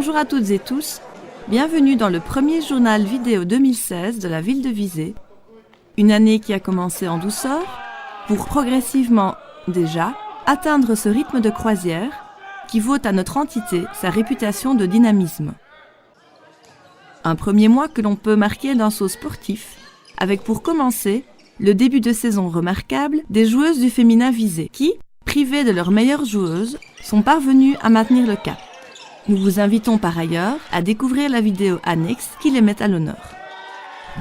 Bonjour à toutes et tous, bienvenue dans le premier journal vidéo 2016 de la ville de Visé. Une année qui a commencé en douceur pour progressivement, déjà, atteindre ce rythme de croisière qui vaut à notre entité sa réputation de dynamisme. Un premier mois que l'on peut marquer d'un saut sportif, avec pour commencer le début de saison remarquable des joueuses du féminin Visé qui, privées de leurs meilleures joueuses, sont parvenues à maintenir le cap. Nous vous invitons par ailleurs à découvrir la vidéo annexe qui les met à l'honneur.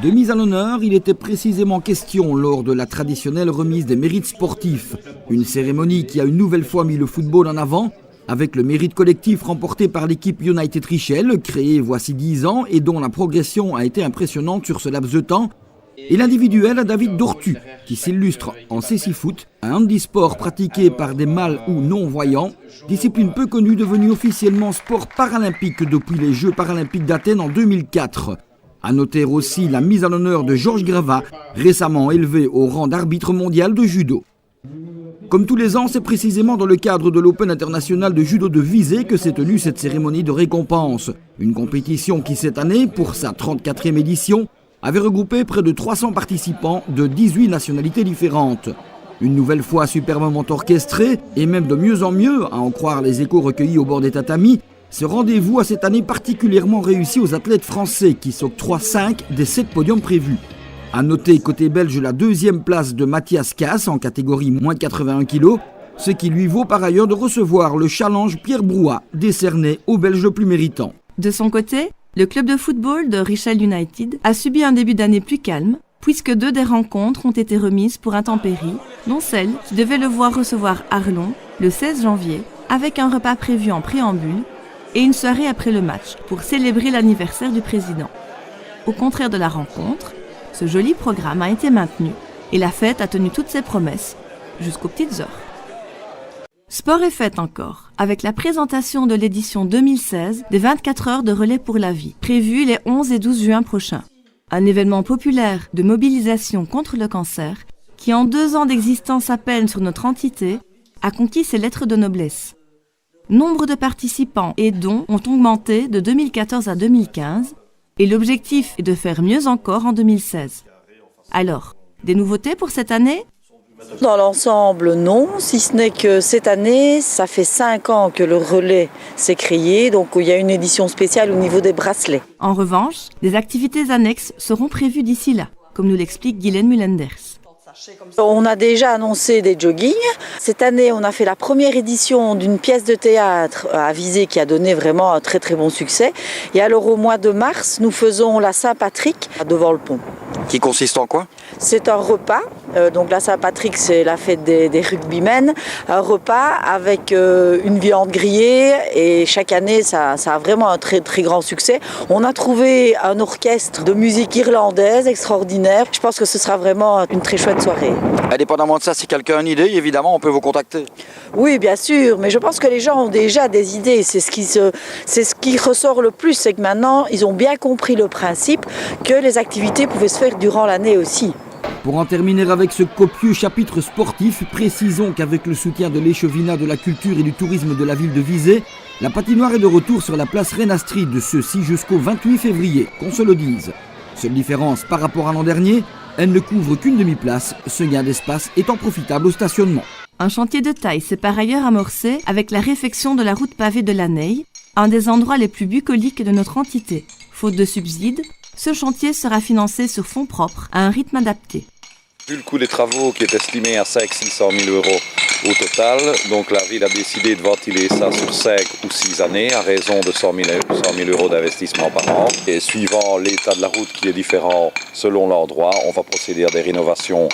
De mise à l'honneur, il était précisément question lors de la traditionnelle remise des mérites sportifs. Une cérémonie qui a une nouvelle fois mis le football en avant, avec le mérite collectif remporté par l'équipe United Richel, créée voici 10 ans et dont la progression a été impressionnante sur ce laps de temps, et l'individuel à David Dortu, qui s'illustre en cécifoot, un handisport pratiqué par des mâles ou non-voyants, discipline peu connue devenue officiellement sport paralympique depuis les Jeux paralympiques d'Athènes en 2004. À noter aussi la mise à l'honneur de Georges Gravat, récemment élevé au rang d'arbitre mondial de judo. Comme tous les ans, c'est précisément dans le cadre de l'Open international de judo de Visé que s'est tenue cette cérémonie de récompense. Une compétition qui cette année, pour sa 34e édition, avait regroupé près de 300 participants de 18 nationalités différentes. Une nouvelle fois superbement orchestrée, et même de mieux en mieux, à en croire les échos recueillis au bord des tatamis, ce rendez-vous a cette année particulièrement réussi aux athlètes français qui s'octroient 5 des 7 podiums prévus. A noter côté belge la 2e place de Mathias Casse en catégorie moins de 81 kg, ce qui lui vaut par ailleurs de recevoir le challenge Pierre Brouat, décerné aux Belges le plus méritants. De son côté, le club de football de Richel United a subi un début d'année plus calme, puisque 2 des rencontres ont été remises pour intempéries, dont celle qui devait le voir recevoir Arlon le 16 janvier, avec un repas prévu en préambule, et une soirée après le match pour célébrer l'anniversaire du président. Au contraire de la rencontre, ce joli programme a été maintenu, et la fête a tenu toutes ses promesses, jusqu'aux petites heures. Sport et fête encore, avec la présentation de l'édition 2016 des 24 heures de relais pour la vie, prévue les 11 et 12 juin prochains. Un événement populaire de mobilisation contre le cancer, qui en 2 ans d'existence à peine sur notre entité, a conquis ses lettres de noblesse. Nombre de participants et dons ont augmenté de 2014 à 2015, et l'objectif est de faire mieux encore en 2016. Alors, des nouveautés pour cette année ? Dans l'ensemble, non, si ce n'est que cette année, ça fait 5 ans que le relais s'est créé, donc il y a une édition spéciale au niveau des bracelets. En revanche, des activités annexes seront prévues d'ici là, comme nous l'explique Guylaine Mulenders. On a déjà annoncé des joggings. Cette année, on a fait la première édition d'une pièce de théâtre à Visé qui a donné vraiment un très très bon succès. Et alors au mois de mars, nous faisons la Saint-Patrick devant le pont. Qui consiste en quoi ? C'est un repas, donc la Saint-Patrick c'est la fête des rugbymen, un repas avec une viande grillée et chaque année ça a vraiment un très très grand succès. On a trouvé un orchestre de musique irlandaise extraordinaire, je pense que ce sera vraiment une très chouette soirée. Indépendamment de ça, si quelqu'un a une idée, évidemment on peut vous contacter. Oui bien sûr, mais je pense que les gens ont déjà des idées, c'est ce qui ressort le plus, c'est que maintenant ils ont bien compris le principe que les activités pouvaient se faire durant l'année aussi. Pour en terminer avec ce copieux chapitre sportif, précisons qu'avec le soutien de l'échevinat de la culture et du tourisme de la ville de Visé, la patinoire est de retour sur la place Reine Astrid de ceci jusqu'au 28 février, qu'on se le dise. Seule différence par rapport à l'an dernier, elle ne couvre qu'une demi-place, ce gain d'espace étant profitable au stationnement. Un chantier de taille s'est par ailleurs amorcé avec la réfection de la route pavée de l'Anneille, un des endroits les plus bucoliques de notre entité. Faute de subsides, ce chantier sera financé sur fonds propres à un rythme adapté. Vu le coût des travaux qui est estimé à 500-600 000 euros au total, donc la ville a décidé de ventiler ça sur 5 ou 6 années à raison de 100 000 euros d'investissement par an. Et suivant l'état de la route qui est différent selon l'endroit, on va procéder à des rénovations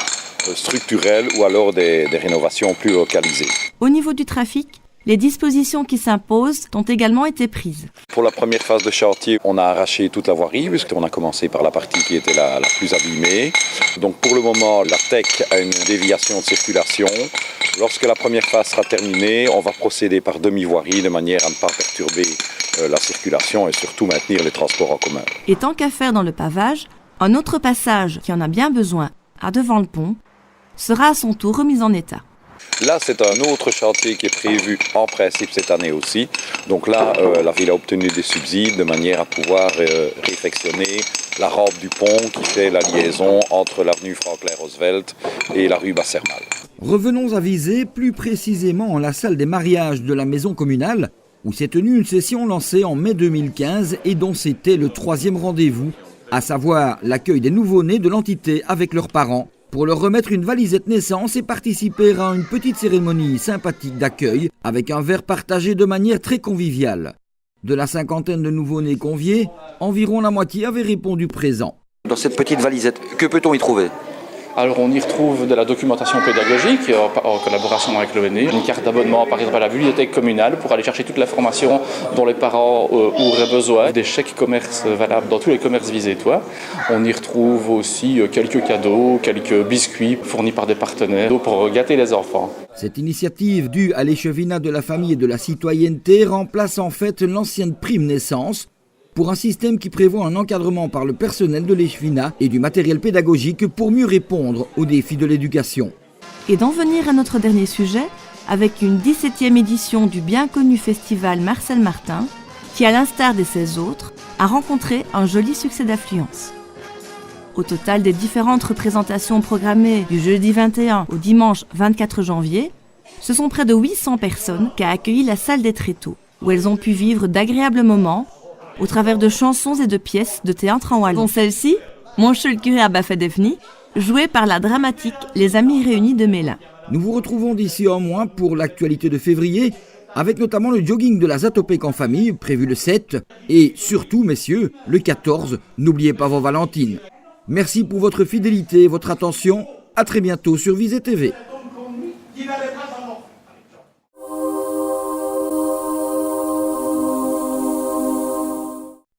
structurelles ou alors des rénovations plus localisées. Au niveau du trafic, les dispositions qui s'imposent ont également été prises. Pour la première phase de chantier, on a arraché toute la voirie, puisqu'on a commencé par la partie qui était la plus abîmée. Donc pour le moment, la TEC a une déviation de circulation. Lorsque la première phase sera terminée, on va procéder par demi-voirie, de manière à ne pas perturber la circulation et surtout maintenir les transports en commun. Et tant qu'à faire dans le pavage, un autre passage qui en a bien besoin, à devant le pont, sera à son tour remis en état. Là, c'est un autre chantier qui est prévu en principe cette année aussi. Donc là, la ville a obtenu des subsides de manière à pouvoir réfectionner la rampe du pont qui fait la liaison entre l'avenue Franklin-Roosevelt et la rue Bassermal. Revenons à Visé, plus précisément en la salle des mariages de la maison communale, où s'est tenue une session lancée en mai 2015 et dont c'était le 3e rendez-vous, à savoir l'accueil des nouveau-nés de l'entité avec leurs parents, pour leur remettre une valisette naissance et participer à une petite cérémonie sympathique d'accueil avec un verre partagé de manière très conviviale. De la 50aine de nouveau-nés conviés, environ la moitié avait répondu présent. Dans cette petite valisette, que peut-on y trouver ? Alors on y retrouve de la documentation pédagogique en collaboration avec l'ONE, une carte d'abonnement par exemple à la bibliothèque communale pour aller chercher toute l'information dont les parents auraient besoin, des chèques commerce valables dans tous les commerces visétois. On y retrouve aussi quelques cadeaux, quelques biscuits fournis par des partenaires pour gâter les enfants. Cette initiative due à l'échevinat de la famille et de la citoyenneté remplace en fait l'ancienne prime naissance pour un système qui prévoit un encadrement par le personnel de l'échevinat et du matériel pédagogique pour mieux répondre aux défis de l'éducation. Et d'en venir à notre dernier sujet, avec une 17e édition du bien connu festival Marcel Martin, qui, à l'instar des 16 autres, a rencontré un joli succès d'affluence. Au total des différentes représentations programmées du jeudi 21 au dimanche 24 janvier, ce sont près de 800 personnes qu'a accueilli la salle des Tréteaux, où elles ont pu vivre d'agréables moments au travers de chansons et de pièces de théâtre en wallon. Dont celle-ci, Mon chez le curé à Bafedefni, jouée par la dramatique Les Amis Réunis de Mélin. Nous vous retrouvons d'ici un mois pour l'actualité de février, avec notamment le jogging de la Zatopek en famille, prévu le 7, et surtout, messieurs, le 14, n'oubliez pas vos Valentines. Merci pour votre fidélité et votre attention. À très bientôt sur Visé TV.